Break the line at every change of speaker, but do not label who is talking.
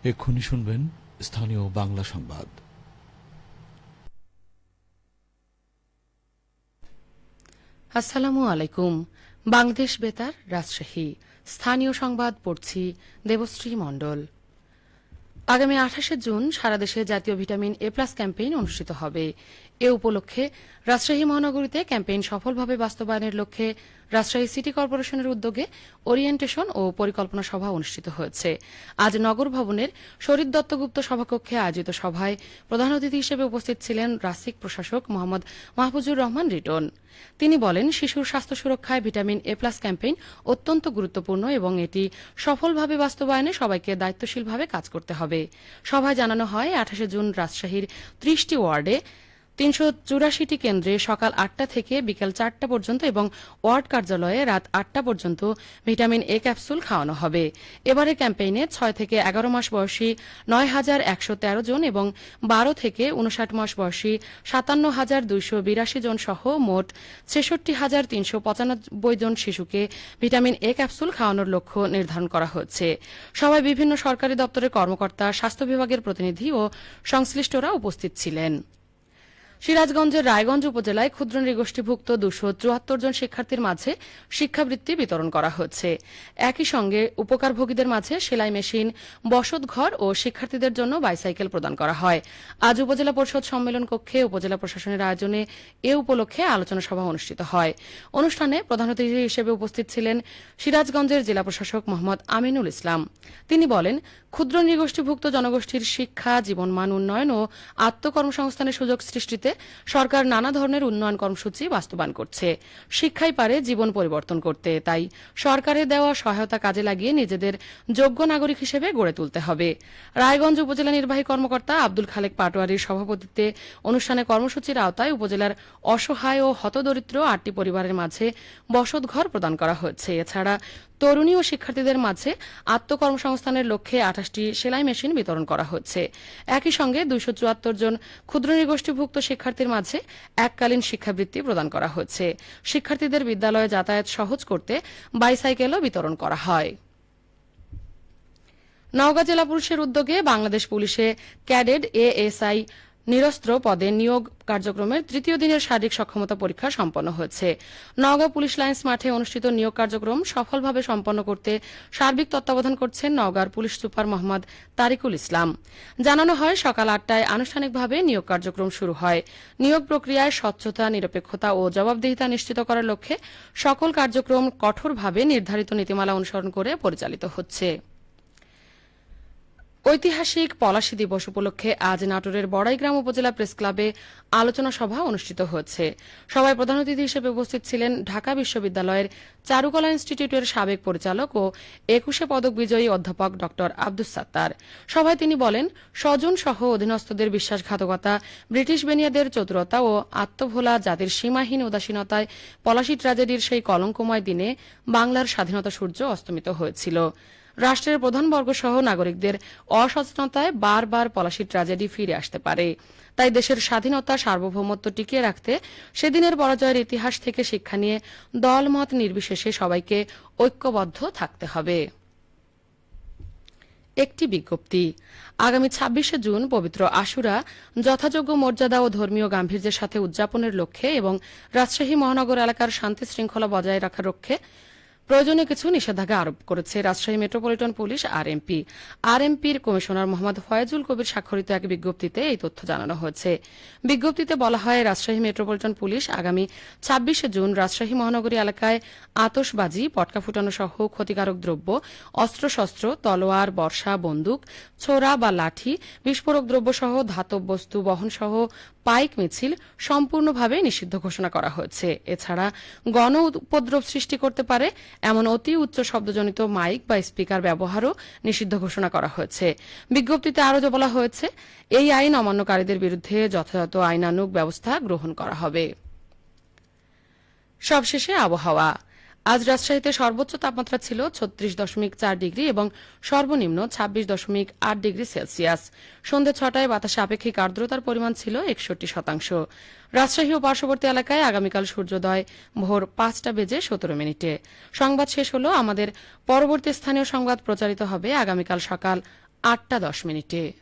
এক্ষুনি শুনবেন স্থানীয় বাংলা সংবাদ।
আসসালামু আলাইকুম। বাংলাদেশ বেতার, রাজশাহী। স্থানীয় সংবাদ পড়ছি দেবশ্রী মণ্ডল। আগামী 28 জুন সারা দেশে জাতীয় ভিটামিন এ প্লাস ক্যাম্পেইন অনুষ্ঠিত হবে। এ উপলক্ষে রাজশাহী মহানগরীতে ক্যাম্পেইন সফলভাবে বাস্তবায়নের লক্ষ্যে রাজশাহী সিটি কর্পোরেশনের উদ্যোগে ওরিয়েন্টেশন ও পরিকল্পনা সভা অনুষ্ঠিত হয়েছে। আজ নগর ভবনের শরীর দত্তগুপ্ত সভাকক্ষে আয়োজিত সভায় প্রধান অতিথি হিসেবে উপস্থিত ছিলেন রাসিক প্রশাসক মোহাম্মদ মাহফুজুর রহমান রিটন। তিনি বলেন, শিশুর স্বাস্থ্য সুরক্ষায় ভিটামিন এ প্লাস ক্যাম্পেইন অত্যন্ত গুরুত্বপূর্ণ এবং এটি সফলভাবে বাস্তবায়নে সবাইকে দায়িত্বশীলভাবে কাজ করতে হবে। সভায় জানানো হয়, 28 জুন রাজশাহীর 30টি ওয়ার্ডে 384টি কেন্দ্রে সকাল 8টা থেকে বিকেল 4টা পর্যন্ত এবং ওয়ার্ড কার্যালয়ে রাত 8টা পর্যন্ত ভিটামিন এ ক্যাপসুল খাওয়ানো হবে। এবারে ক্যাম্পেইনে 6 থেকে 11 মাস বয়সী 9,113 জন এবং 12 থেকে 59 মাস বয়সী 57,282 জন সহ মোট 66,395 জন শিশুকে ভিটামিন এ ক্যাপসুল খাওয়ানোর লক্ষ্য নির্ধারণ করা হচ্ছে। সভায় বিভিন্ন সরকারি দপ্তরের কর্মকর্তা, স্বাস্থ্য বিভাগের প্রতিনিধি ও সংশ্লিষ্টরা উপস্থিত ছিলেন। সিরাজগঞ্জের রায়গঞ্জ উপজেলায় ক্ষুদ্র নৃগোষ্ঠীভুক্ত 274 জন শিক্ষার্থীর মাঝে শিক্ষাবৃত্তি বিতরণ করা হচ্ছে। একই সঙ্গে উপকারভোগীদের মাঝে সেলাই মেশিন, বসতঘর ও শিক্ষার্থীদের জন্য বাইসাইকেল প্রদান করা হয়। আজ উপজেলা পরিষদ সম্মেলন কক্ষে উপজেলা প্রশাসনের আয়োজনে এ উপলক্ষে আলোচনা সভা অনুষ্ঠিত হয়। অনুষ্ঠানে প্রধান অতিথি হিসেবে উপস্থিত ছিলেন সিরাজগঞ্জের জেলা প্রশাসক মোহাম্মদ আমিনুল ইসলাম। তিনি বলেন, ক্ষুদ্র নৃগোষ্ঠীভুক্ত জনগোষ্ঠীর শিক্ষা, জীবনমান উন্নয়ন ও আত্মকর্মসংস্থানের সুযোগ সৃষ্টিতে সরকার নানা ধরনের উন্নয়ন কর্মসূচি বাস্তবায়ন করছে। শিক্ষাই পারে জীবন পরিবর্তন করতে, তাই সরকারের দেওয়া সহায়তা কাজে লাগিয়ে নিজেদের যোগ্য নাগরিক হিসেবে গড়ে তুলতে হবে। রায়গঞ্জ উপজেলা নির্বাহী কর্মকর্তা আব্দুল খালেক পাটোয়ারির সভাপতিত্বে অনুষ্ঠানে কর্মসূচির আওতায় উপজেলার অসহায় ও হতদরিদ্র 8টি পরিবারের মাঝে বসতঘর প্রদান করা হয়েছে। এছাড়া তরুণী ও শিক্ষার্থীদের মাঝে আত্মকর্মসংস্থানের লক্ষ্যে 28টি সেলাই মেশিন বিতরণ করা হচ্ছে। একই সঙ্গে 274 জন ক্ষুদ্র নৃগোষ্ঠীভুক্ত শিক্ষার্থীর মাঝে এককালীন শিক্ষাবৃত্তি প্রদান করা হচ্ছে। শিক্ষার্থীদের বিদ্যালয়ে যাতায়াত সহজ করতে বাইসাইকেলও বিতরণ করা হয়। নওগাঁ জেলা পুলিশের উদ্যোগে বাংলাদেশ পুলিশে ক্যাডেট এএসআই নিরস্ত্র পদে নিয়োগ কার্যক্রমের তৃতীয় দিনের শারীরিক সক্ষমতা পরীক্ষা সম্পন্ন হয়েছে। নওগাঁ পুলিশ লাইন্স মাঠে অনুষ্ঠিত নিয়োগ কার্যক্রম সফলভাবে সম্পন্ন করতে সার্বিক তত্ত্বাবধান করছেন নওগাঁর পুলিশ সুপার মোহাম্মদ তারিকুল ইসলাম। জানানো হয়, সকাল 8টায় আনুষ্ঠানিকভাবে নিয়োগ কার্যক্রম শুরু হয়। নিয়োগ প্রক্রিয়ায় স্বচ্ছতা, নিরপেক্ষতা ও জবাবদিহিতা নিশ্চিত করার লক্ষ্যে সকল কার্যক্রম কঠোরভাবে নির্ধারিত নীতিমালা অনুসরণ করে পরিচালিত হচ্ছে। ঐতিহাসিক পলাশী দিবস উপলক্ষে আজ নাটোরের বড়াইগ্রাম উপজেলা প্রেস ক্লাবে আলোচনা সভা অনুষ্ঠিত হয়েছে। সভায় প্রধান অতিথি হিসেবে উপস্থিত ছিলেন ঢাকা বিশ্ববিদ্যালয়ের চারুকলা ইনস্টিটিউটের সাবেক পরিচালক ও 21 পদক বিজয়ী অধ্যাপক ড আব্দুস সাত্তার। সভায় তিনি বলেন, স্বজন সহ অধীনস্থদের বিশ্বাসঘাতকতা, ব্রিটিশ বেনিয়াদের চতুরতা ও আত্মভোলা জাতির সীমাহীন উদাসীনতায় পলাশী ট্র্যাজেডির সেই কলঙ্কময় দিনে বাংলার স্বাধীনতা সূর্য অস্তমিত হয়েছিল। রাষ্ট্রের প্রধানবর্গ সহ নাগরিকদের অসচেতনতায় বারবার পলাশী ট্র্যাজেডি ফিরে আসতে পারে। তাই দেশের স্বাধীনতা, সার্বভৌমত্ব টিকিয়ে রাখতে সেদিনের পরাজয়ের ইতিহাস থেকে শিক্ষা নিয়ে দলমত নির্বিশেষে সবাইকে ঐক্যবদ্ধ থাকতে হবে। একটি বিজ্ঞপ্তি, আগামী 26 জুন পবিত্র আশুরা যথাযোগ্য মর্যাদা ও ধর্মীয় গাম্ভীর্যের সাথে উদযাপনের লক্ষ্যে এবং রাজশাহী মহানগর এলাকার শান্তি শৃঙ্খলা বজায় রাখার লক্ষ্যে প্রয়োজনীয় কিছু নিষেধাজ্ঞা আরোপ করেছে রাজশাহী মেট্রোপলিটন পুলিশ আরএমপি। আরএমপির কমিশনার মোহাম্মদ ফয়েজুল কবির স্বাক্ষরিত এক বিজ্ঞপ্তিতে এই তথ্য জানানো হয়েছে। বিজ্ঞপ্তিতে বলা হয়, রাজশাহী মেট্রোপলিটন পুলিশ আগামী 26 জুন রাজশাহী মহানগরী এলাকায় আতশবাজি, পটকা ফুটানো সহ ক্ষতিকারক দ্রব্য, অস্ত্রশস্ত্র, তলোয়ার, বর্ষা, বন্দুক, ছোরা বা লাঠি, বিস্ফোরক দ্রব্য সহ ধাতব বস্তু বহন সহ পাইক মিছিল সম্পূর্ণভাবে নিষিদ্ধ ঘোষণা করা হয়েছে। এছাড়া গণ উপদ্রব সৃষ্টি করতে পারে এমন অতি উচ্চ শব্দজনিত মাইক বা স্পিকার ব্যবহারও নিষিদ্ধ ঘোষণা করা হয়েছে। বিজ্ঞপ্তিতে আরও বলা হয়েছে, এই আইন অমান্যকারীদের বিরুদ্ধে যথাযথ আইনানুগ ব্যবস্থা গ্রহণ করা হবে। সবশেষে আবহাওয়া। আজ রাজশাহীতে সর্বোচ্চ তাপমাত্রা ছিল 36.4 ডিগ্রি এবং সর্বনিম্ন 26.8 ডিগ্রি সেলসিয়াস। সন্ধ্যে 6টায় বাতাসে আপেক্ষিক আর্দ্রতার পরিমাণ ছিল 61%। রাজশাহী ও পার্শ্ববর্তী এলাকায় আগামীকাল সূর্যোদয় ভোর 5:17। সংবাদ শেষ হল। আমাদের পরবর্তী স্থানীয় সংবাদ প্রচারিত হবে আগামীকাল সকাল 8টা 10 মিনিটে।